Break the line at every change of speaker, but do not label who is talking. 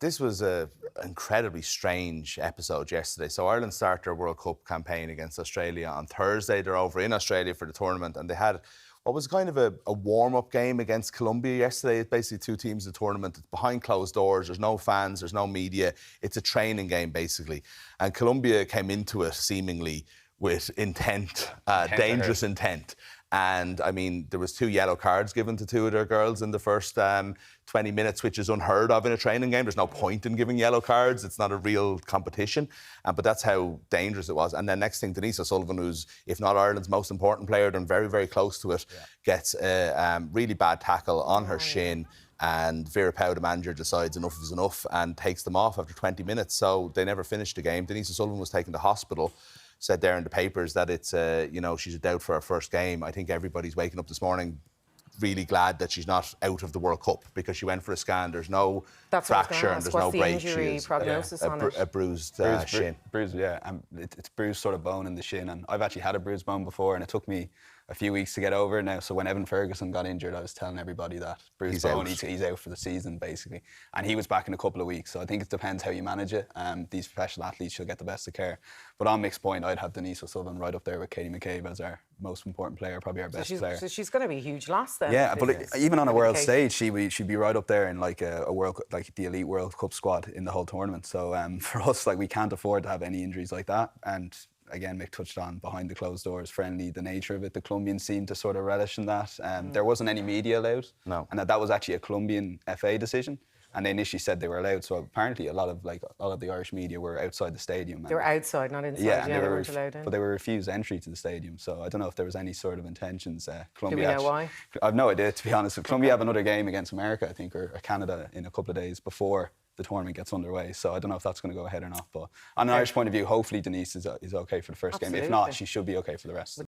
this was an incredibly strange episode yesterday. So Ireland started their World Cup campaign against Australia on Thursday. They're over in Australia for the tournament, and they had what was kind of a warm-up game against Colombia yesterday. It's basically two teams in the tournament. It's behind closed doors. There's no fans. There's no media. It's a training game, basically. And Colombia came into it seemingly with intent, dangerous intent. And, I mean, there was 2 yellow cards given to 2 of their girls in the first 20 minutes, which is unheard of in a training game. There's no point in giving yellow cards. It's not a real competition. But that's how dangerous it was. And then next thing, Denise O'Sullivan, who's, if not Ireland's most important player, and very, very close to it, gets a really bad tackle on her shin. And Vera Pauw, the manager, decides enough is enough and takes them off after 20 minutes. So they never finished the game. Denise O'Sullivan was taken to hospital. Said there in the papers that it's, you know, she's a doubt for her first game. I think everybody's waking up this morning really glad that she's not out of the World Cup because she went for a scan. There's no fracture and there's no break.
What's the injury prognosis on it?
A bruised shin.
Bruised, yeah. It's bruised sort of bone in the shin. And I've actually had a bruised bone before, and it took me a few weeks to get over it now. So when Evan Ferguson got injured, I was telling everybody that bruised bone, he's out for the season, basically. And he was back in a couple of weeks. So I think it depends how you manage it. These professional athletes should get the best of care. But on Mick's point, I'd have Denise O'Sullivan right up there with Katie McCabe as our most important player, probably our best player.
So she's going to be a huge loss then.
Yeah, but even on a world stage, she'd be right up there in like a world, like the elite World Cup squad in the whole tournament. So for us, like, we can't afford to have any injuries like that. And again, Mick touched on behind the closed doors, friendly, the nature of it. The Colombians seemed to sort of relish in that. There wasn't any media allowed.
No.
And that was actually a Colombian FA decision. And they initially said they were allowed. So apparently a lot of the Irish media were outside the stadium.
They were outside, not inside. Yeah, they weren't allowed in.
But they were refused entry to the stadium. So I don't know if there was any sort of intentions.
Colombia. Do we know why?
I've no idea, to be honest. Colombia have another game against America, I think, or Canada in a couple of days before the tournament gets underway. So I don't know if that's going to go ahead or not. But on an Irish point of view, hopefully Denise is okay for the first game. If not, she should be okay for the rest.